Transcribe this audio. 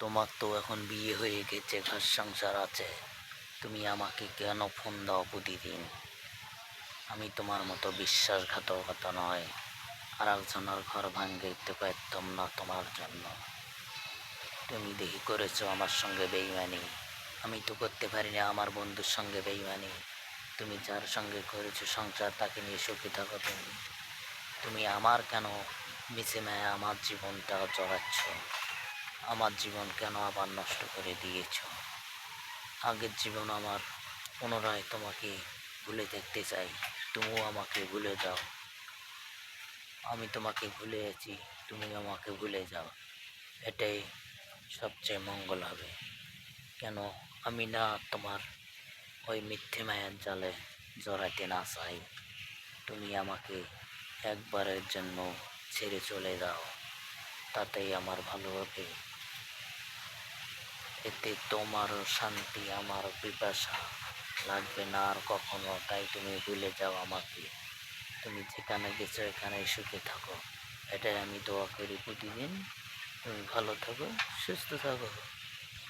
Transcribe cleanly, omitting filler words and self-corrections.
তোমার তো এখন বিয়ে হয়ে গেছে, ঘর সংসার আছে, তুমি আমাকে কেন ফোন দাও প্রতিদিন? আমি তোমার মতো বিশ্বাসঘাতকতা নয়, আর একজনের ঘর ভাঙতে দিতে পারতাম না তোমার জন্য। তুমি দেখি করেছো আমার সঙ্গে বেইমানি, আমি তো করতে পারি না আমার বন্ধুর সঙ্গে বেইমানি। তুমি যার সঙ্গে করেছো সংসার তাকে নিয়ে সুখী থাকো। তুমি তুমি আমার কেন মিছে মেয়ে আমার জীবনটা জড়াচ্ছ? আমার জীবন কেন আবার নষ্ট করে দিয়েছ? আগের জীবন আমার, পুনরায় তোমাকে ভুলে দেখতে চাই, তুমিও আমাকে ভুলে যাও। আমি তোমাকে ভুলে আছি, তুমি আমাকে ভুলে যাও, এটাই সবচেয়ে মঙ্গল হবে। কেন আমি না তোমার ওই মিথ্যে মায়ের জালে জড়াতে না চাই। তুমি আমাকে একবারের জন্য ছেড়ে চলে যাও, তাতেই আমার ভালো হবে। এতে তোমারও শান্তি, আমারও পিপাসা লাগবে না আর কখনো। তাই তুমি ভুলে যাও আমাকে। তুমি যেখানে গেছো এখানেই সুখে থাকো, এটাই আমি দোয়া করি প্রতিদিন। তুমি ভালো থাকো, সুস্থ থাকো।